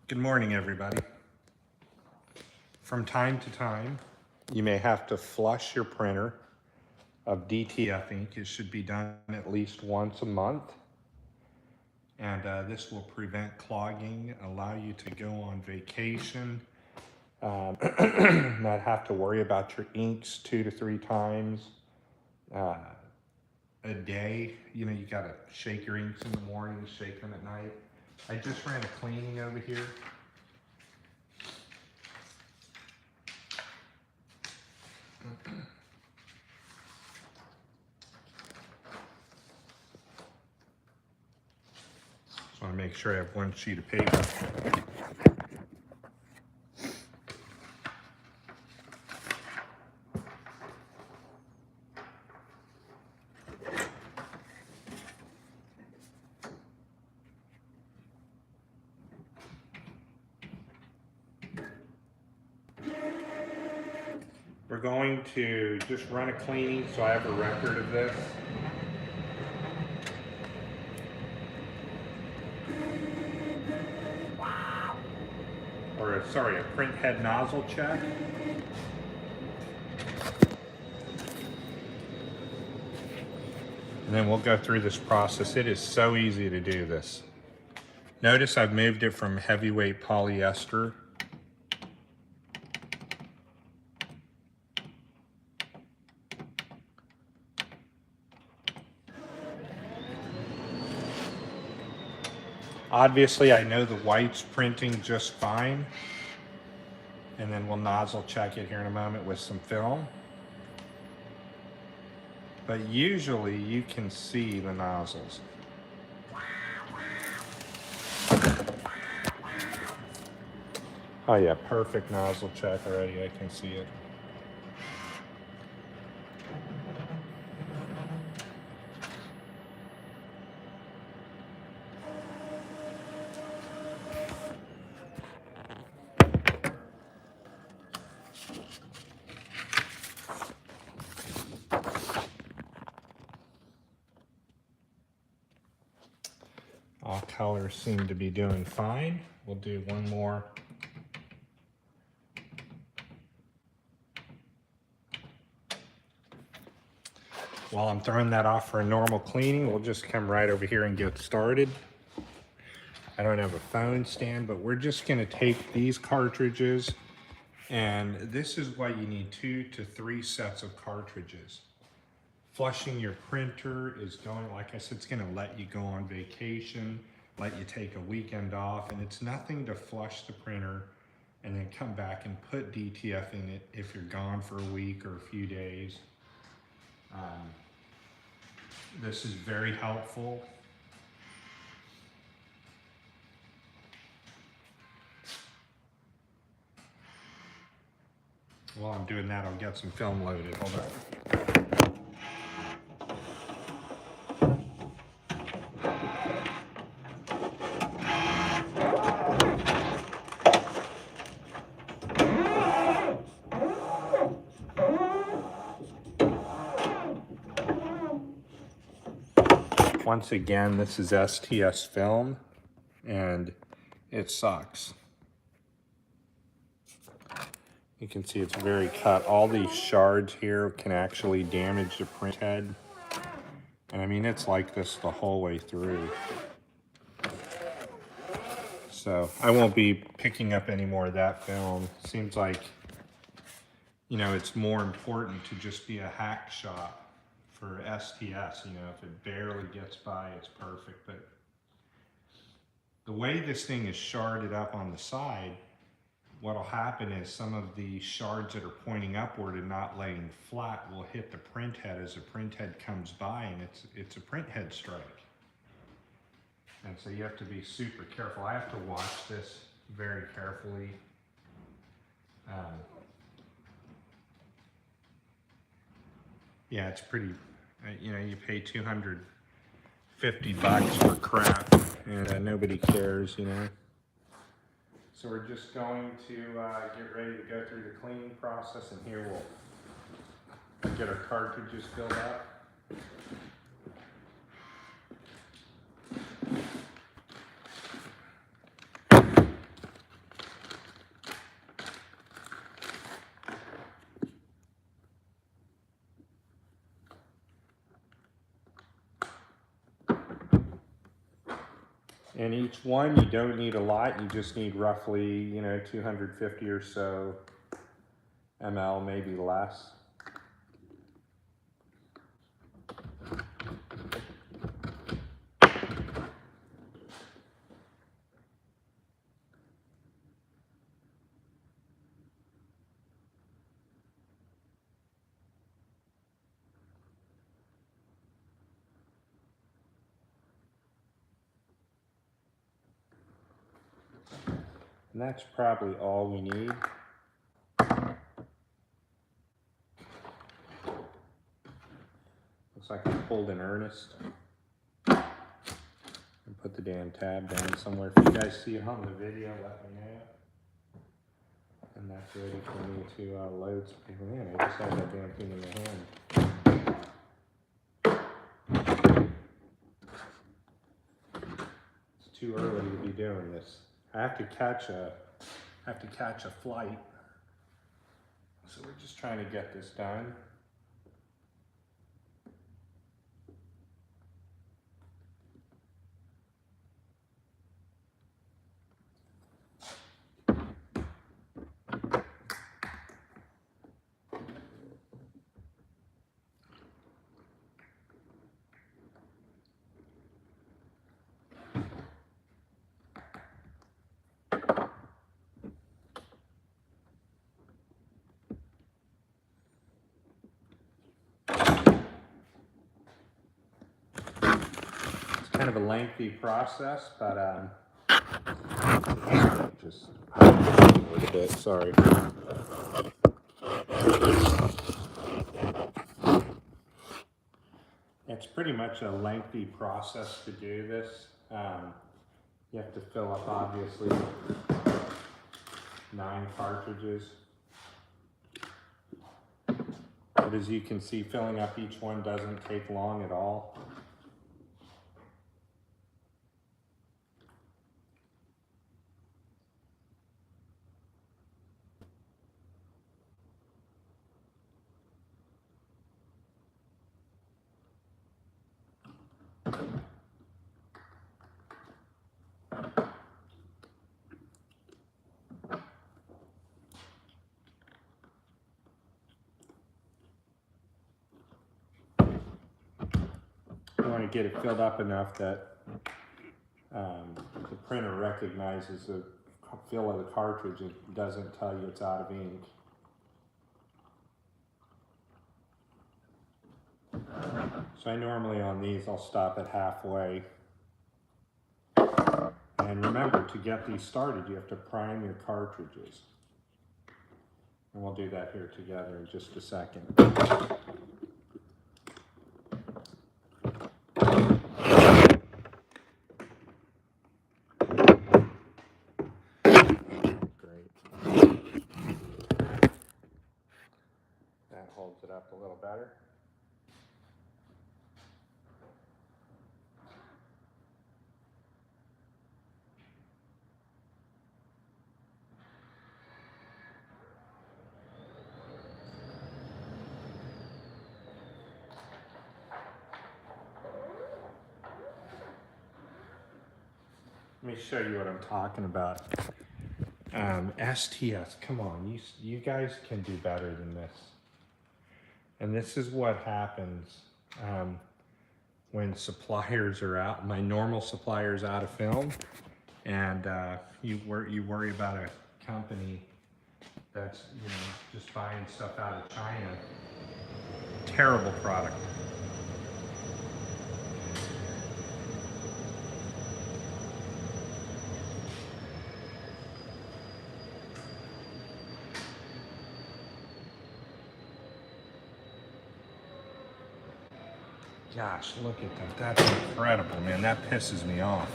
Good morning, everybody. From time to time, you may have to flush your printer of DTF ink. It should be done at least once a month. And this will prevent clogging, allow you to go on vacation, not have to worry about your inks 2 to 3 times a day. You know, you gotta shake your inks in the morning, shake them at night. I just ran a cleaning over here. Just want to make sure I have one sheet of paper. We're going to just run a cleaning so I have a record of this. Or sorry, a print head nozzle check. And then we'll go through this process. It is so easy to do this. Notice I've moved it from heavyweight polyester . Obviously, I know the white's printing just fine. And then we'll nozzle check it here in a moment with some film. But usually you can see the nozzles. Oh yeah, perfect nozzle check already, I can see it. All colors seem to be doing fine. We'll do one more. While I'm throwing that off for a normal cleaning, we'll just come right over here and get started. I don't have a phone stand, but we're just gonna take these cartridges, and this is why you need 2 to 3 sets of cartridges. Flushing your printer is going, like I said, it's gonna let you go on vacation, let you take a weekend off, and it's nothing to flush the printer and then come back and put DTF in it if you're gone for a week or a few days. This is very helpful. While I'm doing that, I'll get some film loaded. Hold on. Once again, this is STS film, and it sucks. You can see it's very cut. All these shards here can actually damage the print head. And I mean, it's like this the whole way through. So I won't be picking up any more of that film. Seems like, you know, it's more important to just be a hack shop for STS. You know, if it barely gets by, it's perfect. But the way this thing is sharded up on the side, what'll happen is some of the shards that are pointing upward and not laying flat will hit the print head as the print head comes by, and it's a print head strike. And so you have to be super careful. I have to watch this very carefully. Yeah, it's pretty, you know, you pay $250 for crap, and nobody cares, you know. So we're just going to get ready to go through the cleaning process, and here we'll get our cartridges filled up. And each one, you don't need a lot. You just need roughly, you know, 250 or so ml, maybe less. And that's probably all we need. Looks like I pulled in earnest. And put the damn tab down somewhere. If you guys see it on the video, let me know. And that's ready for me to load something. Man, I just had that damn thing in the hand. It's too early to be doing this. I have to catch a flight. So we're just trying to get this done. Kind of a lengthy process, but just a little bit, sorry. It's pretty much a lengthy process to do this. You have to fill up, obviously, 9 cartridges. But as you can see, filling up each one doesn't take long at all. You want to get it filled up enough that the printer recognizes the fill of the cartridge. It doesn't tell you it's out of ink. So I normally on these, I'll stop at halfway. And remember, to get these started, you have to prime your cartridges. And we'll do that here together in just a second. That holds it up a little better. Let me show you what I'm talking about. STS, come on, you guys can do better than this. And this is what happens when suppliers are out. My normal supplier's out of film, and you worry about a company that's just buying stuff out of China. Terrible product. Gosh, look at that. That's incredible, man. That pisses me off.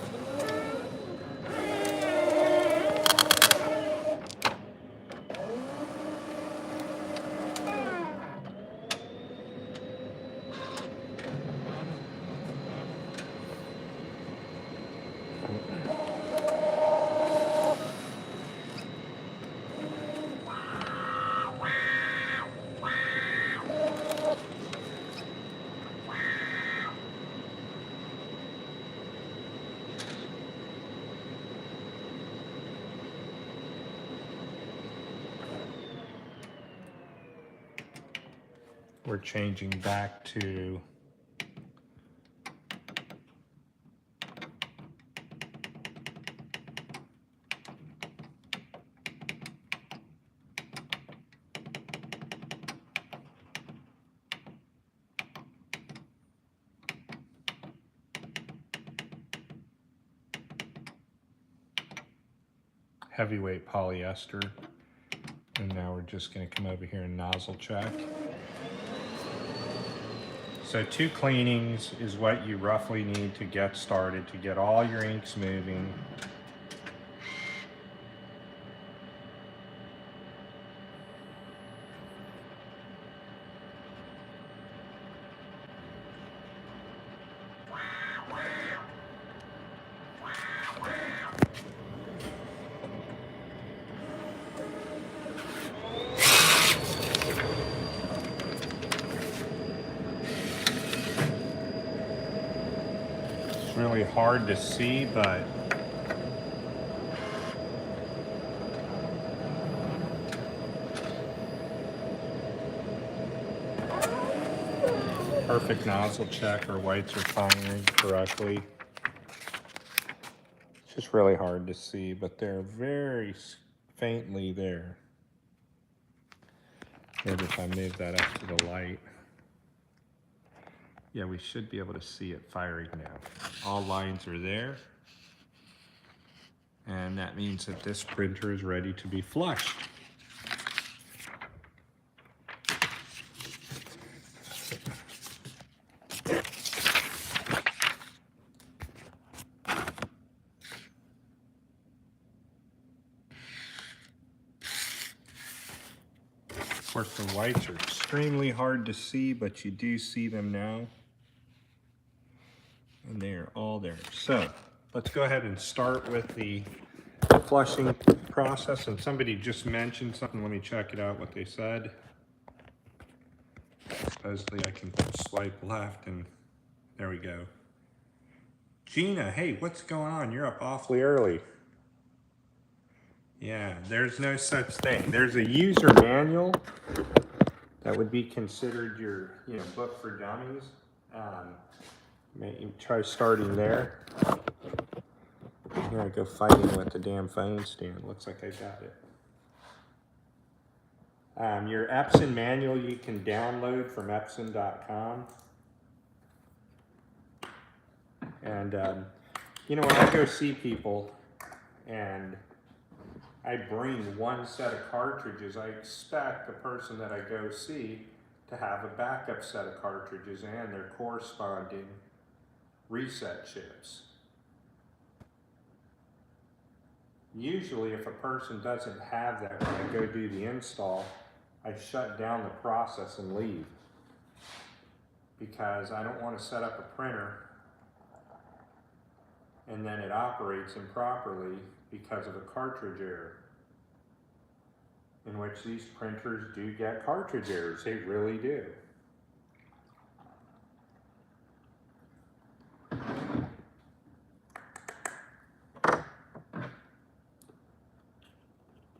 we're changing back to heavyweight polyester. And now we're just going to come over here and nozzle check. So 2 cleanings is what you roughly need to get started, to get all your inks moving. Really hard to see, but perfect nozzle check, or whites are firing correctly. It's just really hard to see, but they're very faintly there. Maybe if I move that up to the light. Yeah, we should be able to see it firing now. All lines are there. And that means that this printer is ready to be flushed. Of course, the whites are extremely hard to see, but you do see them now. And they are all there. So let's go ahead and start with the flushing process. And somebody just mentioned something. Let me check it out, what they said. Supposedly I can swipe left, and there we go. Gina, hey, what's going on? You're up awfully early. Yeah, there's no such thing. There's a user manual that would be considered your, book for dummies. Maybe try starting there. Here I go fighting with the damn phone stand. Looks like I got it. Your Epson manual you can download from Epson.com. And, when I go see people and I bring one set of cartridges, I expect the person that I go see to have a backup set of cartridges and their corresponding reset chips. Usually if a person doesn't have that when I go do the install, I shut down the process and leave, because I don't want to set up a printer and then it operates improperly because of a cartridge error, in which these printers do get cartridge errors. They really do.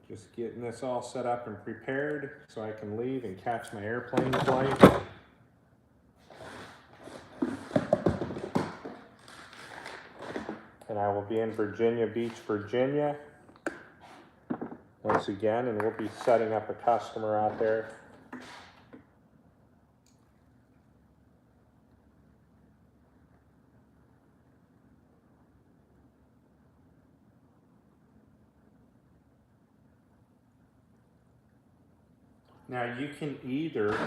Just getting this all set up and prepared so I can leave and catch my airplane flight. And I will be in Virginia Beach, Virginia, once again, and we'll be setting up a customer out there. Now you can either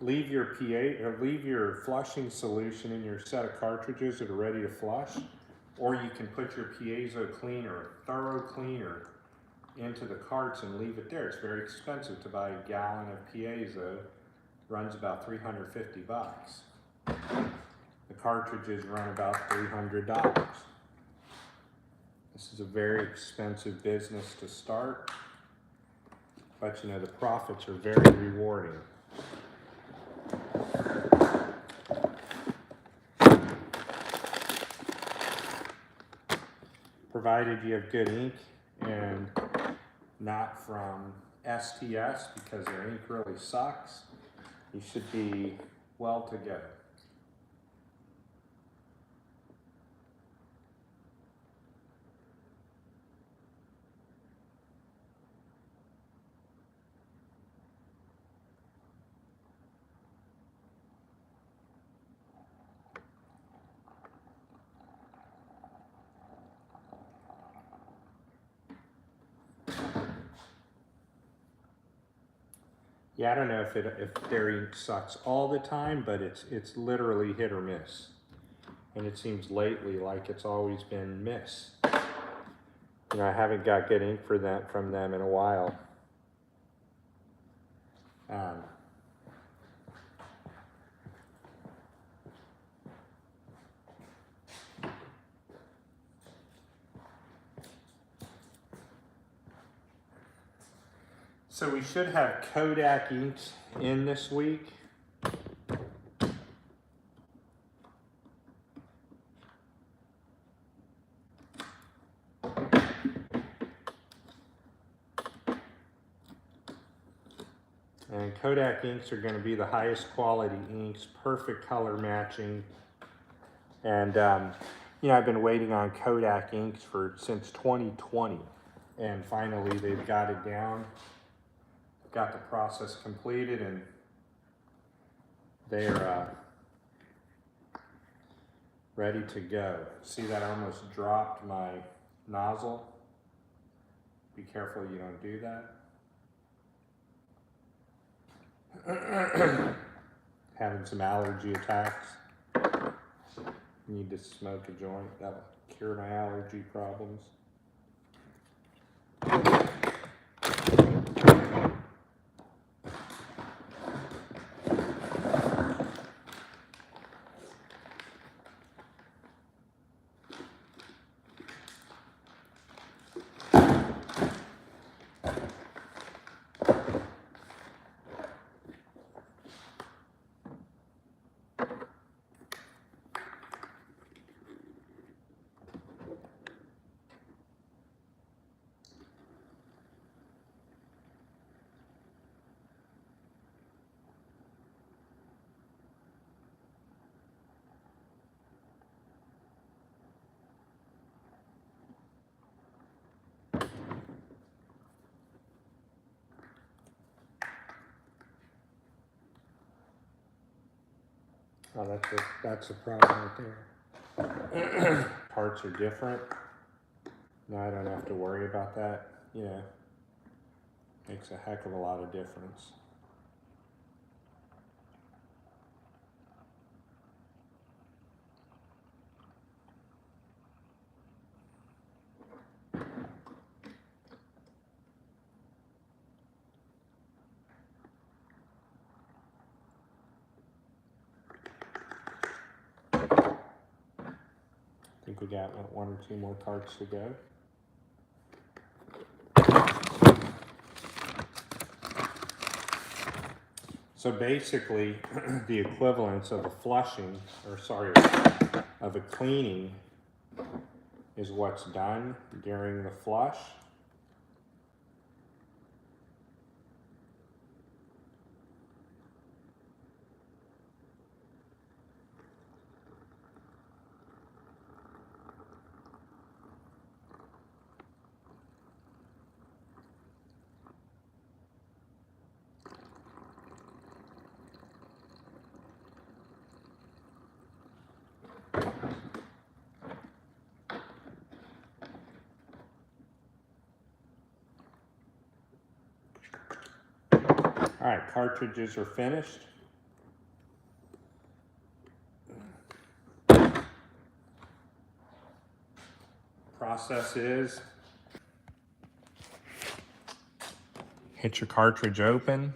leave your PA or leave your flushing solution in your set of cartridges that are ready to flush, or you can put your piezo cleaner, or thorough cleaner, into the carts and leave it there. It's very expensive to buy a gallon of piezo. Runs about $350. The cartridges run about $300. This is a very expensive business to start, but the profits are very rewarding. Provided you have good ink and not from STS, because their ink really sucks. you should be well to go. Yeah, I don't know if their ink sucks all the time, but it's literally hit or miss. And it seems lately like it's always been miss. You know, I haven't got good ink for that from them in a while. So we should have Kodak inks in this week. And Kodak inks are going to be the highest quality inks, perfect color matching. And you know, I've been waiting on Kodak inks since 2020, and finally they've got it down. Got the process completed, and they're ready to go. See that I almost dropped my nozzle? Be careful you don't do that. Having some allergy attacks. Need to smoke a joint. That'll cure my allergy problems. Oh, that's a problem right there. Parts are different. Now I don't have to worry about that. You know, makes a heck of a lot of difference. I think we got one or two more carts to go. So basically, the equivalence of a flushing, of a cleaning is what's done during the flush. All right, cartridges are finished. Process is hit your cartridge open.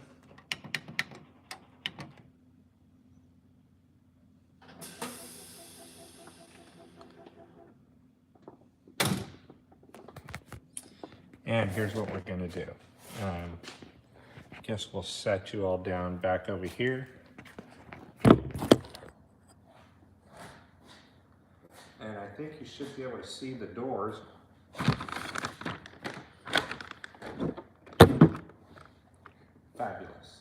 And here's what we're gonna do. I guess we'll set you all down back over here. And I think you should be able to see the doors. Fabulous.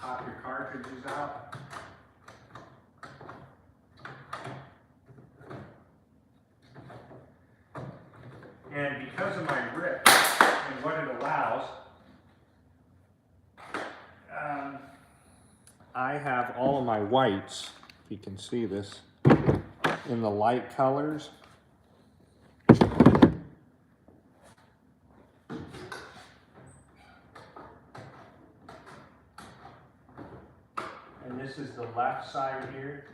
pop your cartridges out. And because of my grip and what it allows, I have all of my whites, if you can see this, in the light colors. And this is the left side here.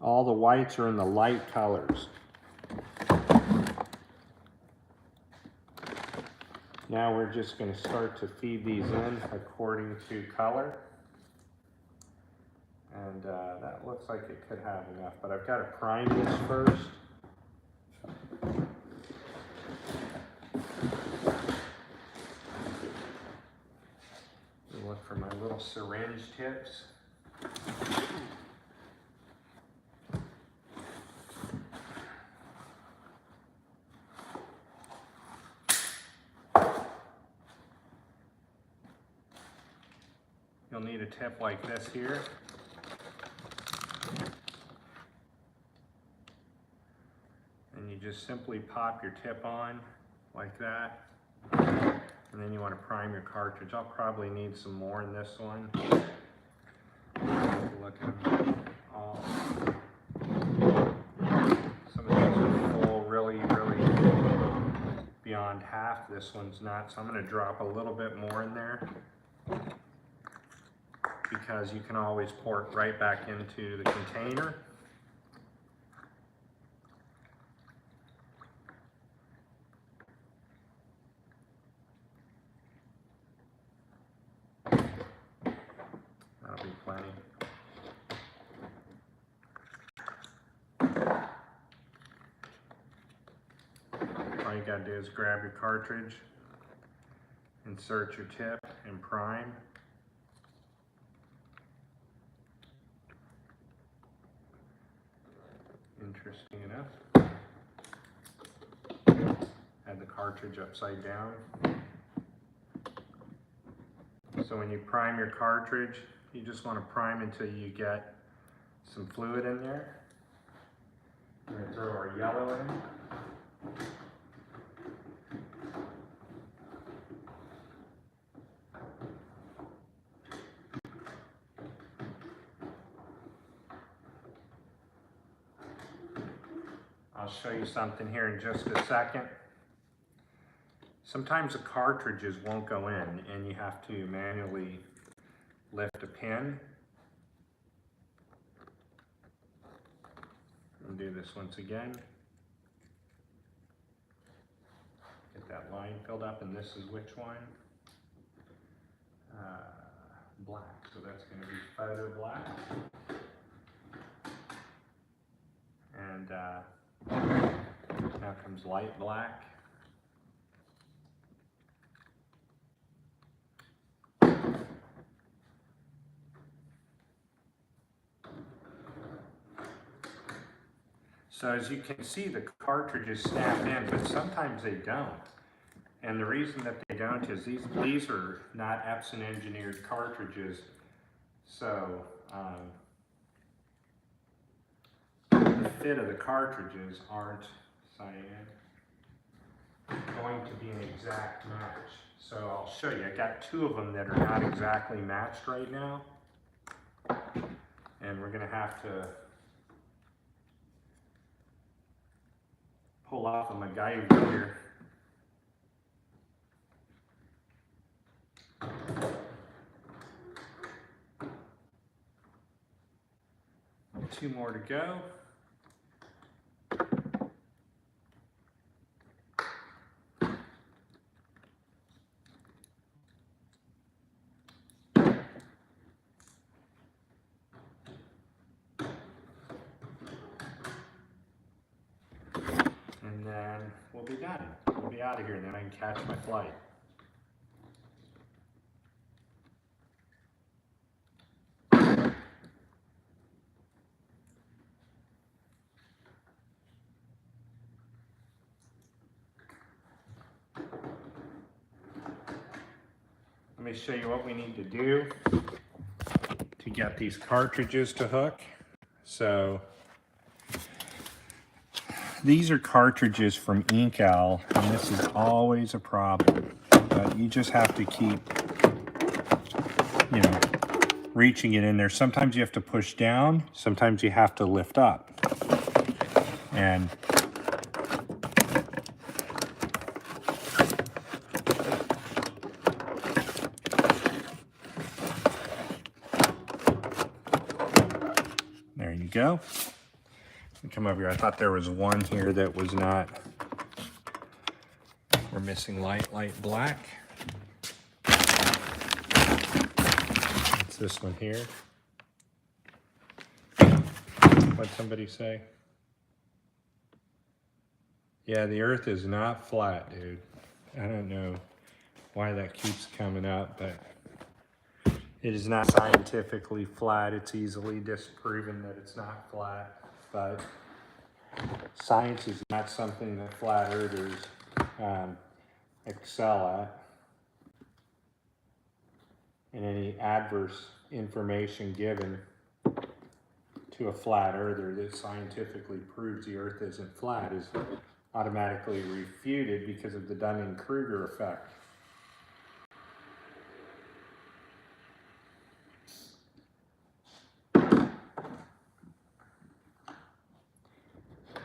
All the whites are in the light colors. Now we're just going to start to feed these in according to color. And that looks like it could have enough, but I've got to prime this first. Look for my little syringe tips. You'll need a tip like this here. And you just simply pop your tip on like that. And then you want to prime your cartridge. I'll probably need some more in this one. Look at them all. Some of these are full, really beyond half. This one's not, so I'm going to drop a little bit more in there, because you can always pour it right back into the container. That'll be plenty. All you gotta do is grab your cartridge, insert your tip, and prime. Interesting enough. Had the cartridge upside down. So when you prime your cartridge, you just want to prime until you get some fluid in there. We're going to throw our yellow in. I'll show you something here in just a second. Sometimes the cartridges won't go in and you have to manually lift a pin. I'll do this once again. Get that line filled up, and this is which one? Black, so that's going to be photo black. And now comes light black. So as you can see, the cartridges snap in, but sometimes they don't. And the reason that they don't is these are not Epson engineered cartridges. So the fit of the cartridges aren't, cyan, going to be an exact match. So I'll show you. I got two of them that are not exactly matched right now. And we're going to have to pull off a MacGyver here. Two more to go. And then we'll be done. We'll be out of here, and then I can catch my flight. me show you what we need to do to get these cartridges to hook. So these are cartridges from Incal, and this is always a problem. But you just have to keep, you know, reaching it in there. Sometimes you have to push down, sometimes you have to lift up. And there you go. Come over here. I thought there was one here that was not. We're missing light black. It's this one here. What'd somebody say? Yeah, the earth is not flat, dude. I don't know why that keeps coming up, but it is not scientifically flat. It's easily disproven that it's not flat, but science is not something that flat earthers excel at. And any adverse information given to a flat earther that scientifically proves the earth isn't flat is automatically refuted because of the Dunning-Kruger effect.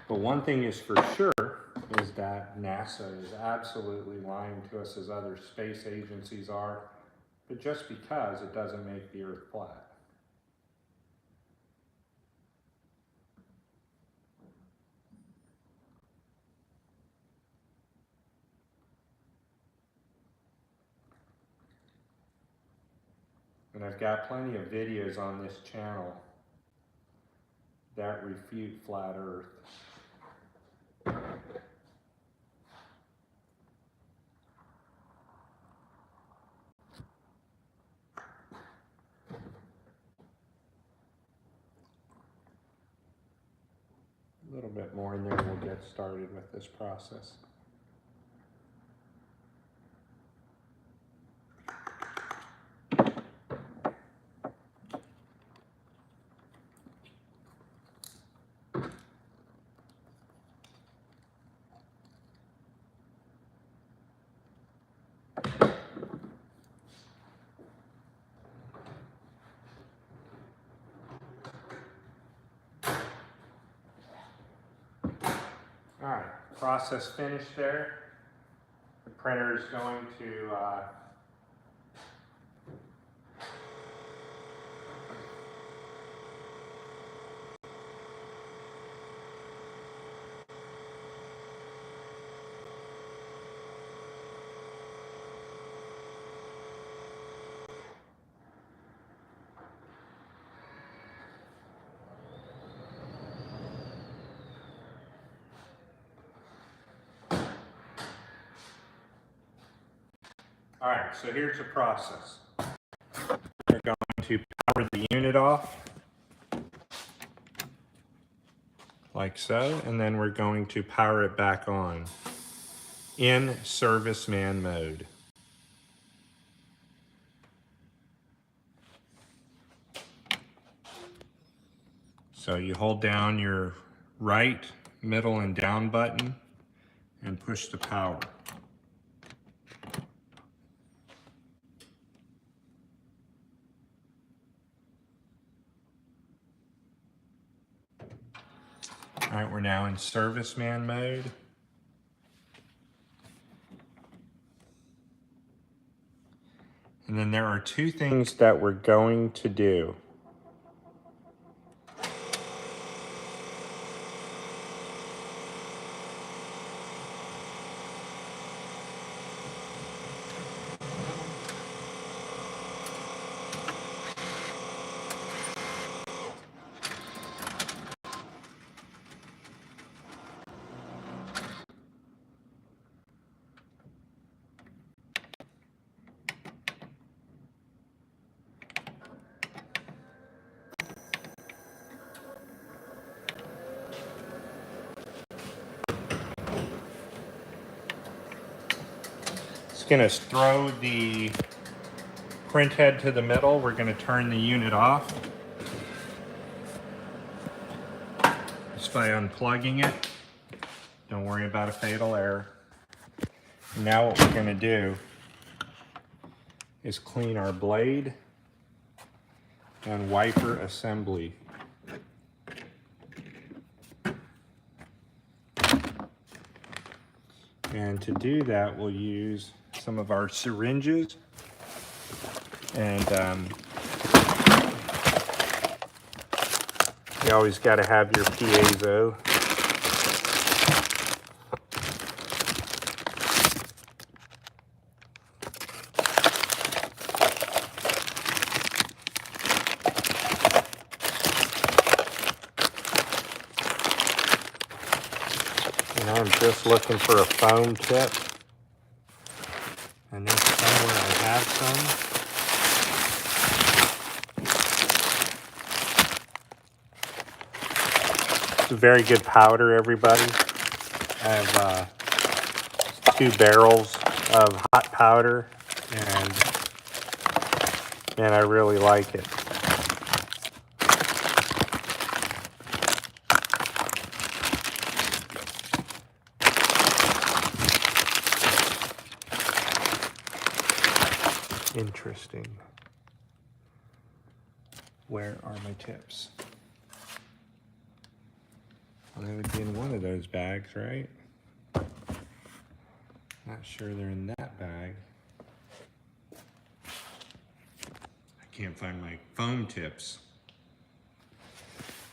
But one thing is for sure is that NASA is absolutely lying to us, as other space agencies are, but just because it doesn't make the earth flat. And I've got plenty of videos on this channel that refute flat earth. A little bit more and then we'll get started with this process. All right, process finished there. The printer is going to all right, so here's the process. We're going to power the unit off, like so, and then we're going to power it back on in serviceman mode. So you hold down your right, middle, and down button and push the power. All right, we're now in serviceman mode. And then there are two things that we're going to do. It's going to throw the print head to the middle. We're going to turn the unit off just by unplugging it. Don't worry about a fatal error. Now what we're going to do is clean our blade and wiper assembly. And to do that, we'll use some of our syringes, and you always got to have your piezo. I'm just looking for a foam tip, and there's somewhere I have some. It's a very good powder, everybody. I have 2 barrels of hot powder, and I really like it. Interesting. Where are my tips? Well, they would be in one of those bags, right? Not sure they're in that bag. I can't find my foam tips.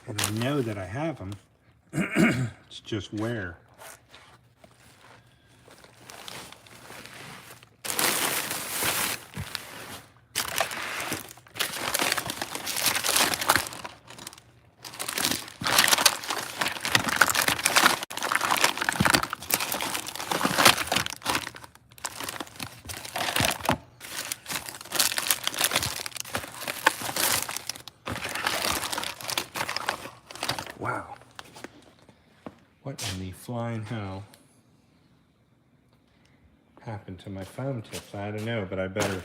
And I know that I have them. It's just where. Wow. What in the flying hell happened to my foam tips? I don't know, but I better.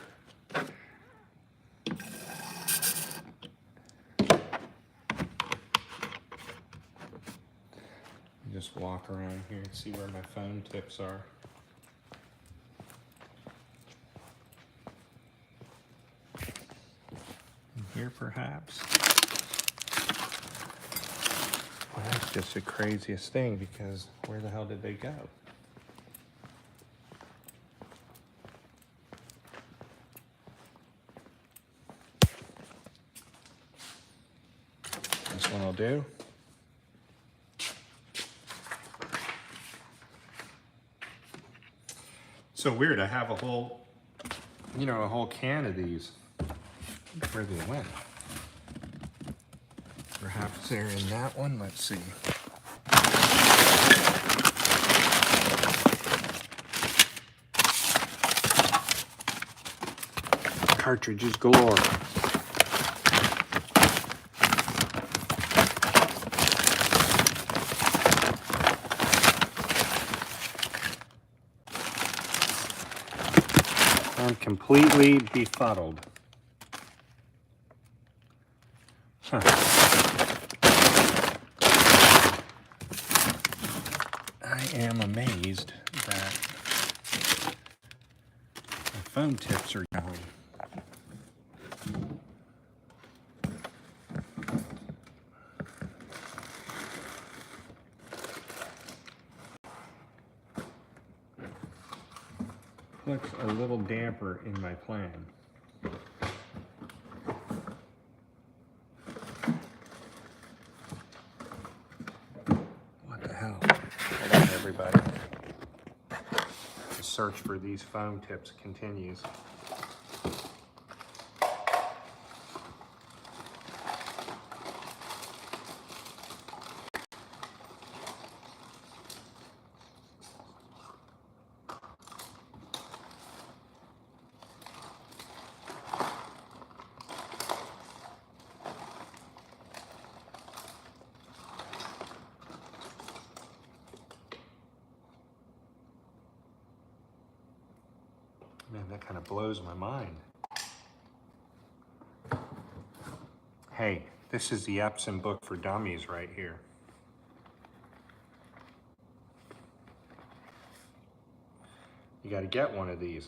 Just walk around here and see where my foam tips are. In here, perhaps. Well, that's just the craziest thing, because where the hell did they go? This one will do. So weird, I have a whole, a whole can of these. Where they went? Perhaps they're in that one. Let's see. Cartridges galore. I'm completely befuddled. Huh. I am amazed that the foam tips are going. Puts a little damper in my plan. What the hell? Hold on, everybody. The search for these foam tips continues. Man, that kind of blows my mind. Hey, this is the Epson book for dummies right here. You got to get one of these.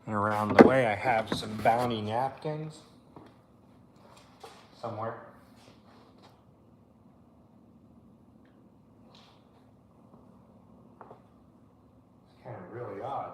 And around the way I have some Bounty napkins somewhere. It's kind of really odd.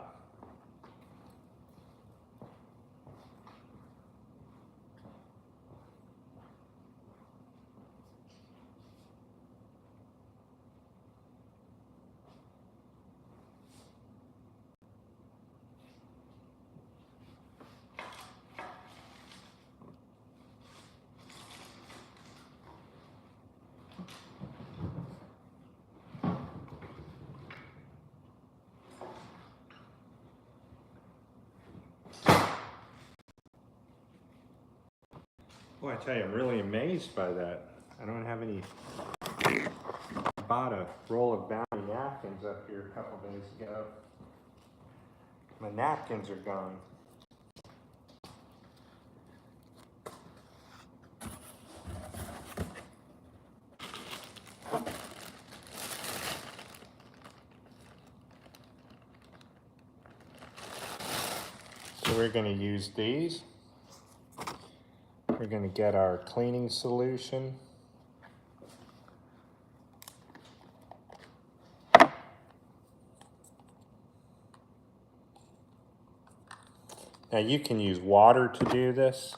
Boy, I tell you, I'm really amazed by that. I don't have any. I bought a roll of Bounty napkins up here a couple days ago. My napkins are gone. So we're going to use these. We're going to get our cleaning solution. Now you can use water to do this.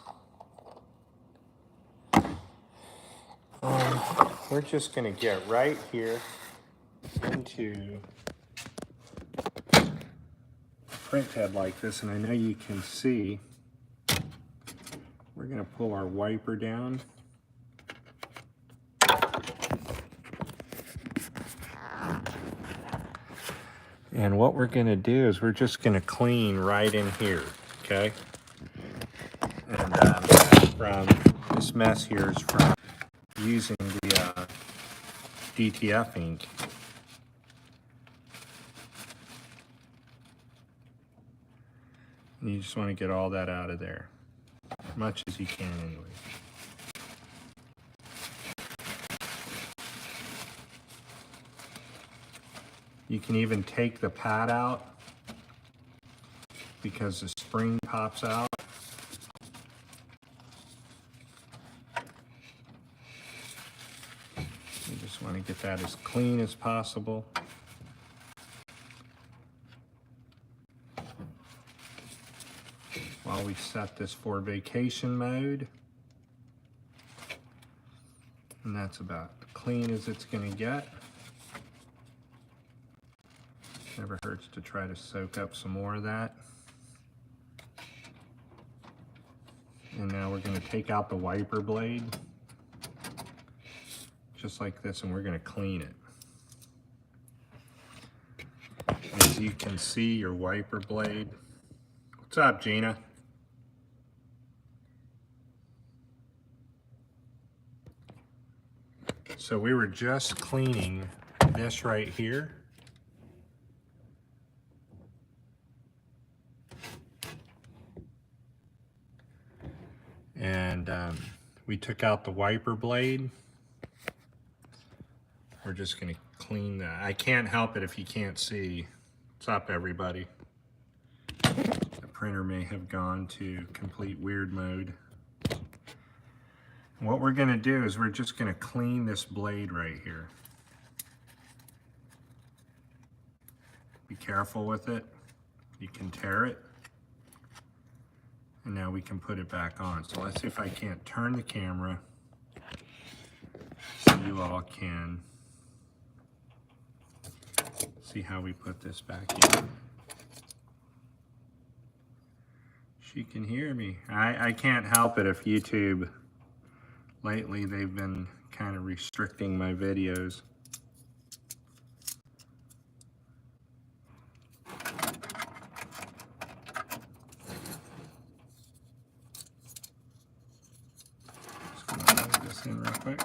We're just going to get right here into a print head like this, and I know you can see. We're going to pull our wiper down. And what we're going to do is we're just going to clean right in here, okay? And from this mess here is from using the DTF ink. And you just want to get all that out of there, as much as you can anyway. You can even take the pad out because the spring pops out. You just want to get that as clean as possible. While we set this for vacation mode. And that's about as clean as it's going to get. Never hurts to try to soak up some more of that. And now we're going to take out the wiper blade, just like this, and we're going to clean it. As you can see, your wiper blade. What's up, Gina? So we were just cleaning this right here. And we took out the wiper blade. We're just going to clean that. I can't help it if you can't see. What's up, everybody? The printer may have gone to complete weird mode. What we're going to do is we're just going to clean this blade right here. Be careful with it. You can tear it. And now we can put it back on. So let's see if I can't turn the camera so you all can see how we put this back in. She can hear me. I can't help it if YouTube lately they've been kind of restricting my videos. Just gonna plug this in real quick.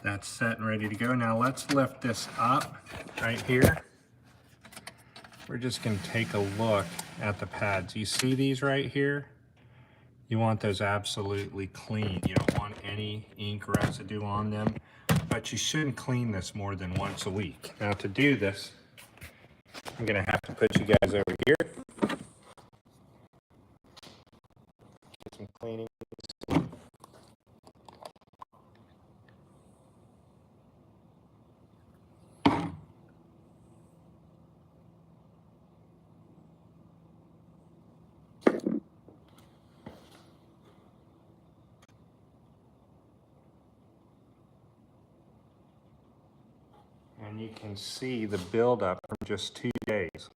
That's set and ready to go. Now let's lift this up right here. We're just going to take a look at the pads. You see these right here? You want those absolutely clean. You don't want any ink residue on them, but you shouldn't clean this more than once a week. Now to do this, I'm going to have to put you guys over here. Get some cleaning. And you can see the buildup from just 2 days.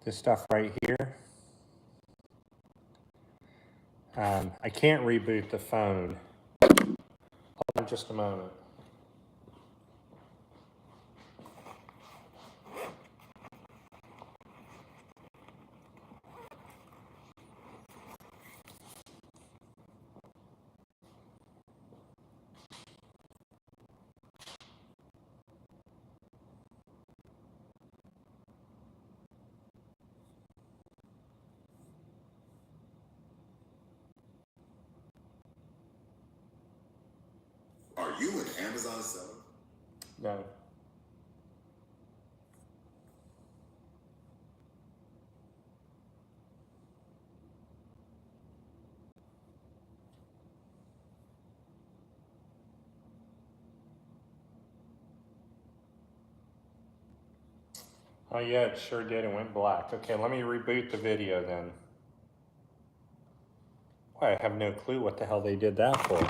This stuff right here. I can't reboot the phone. Hold on just a moment. Are you an Amazon seller? No. Oh yeah, it sure did. It went black. Okay, let me reboot the video then. Well, I have no clue what the hell they did that for.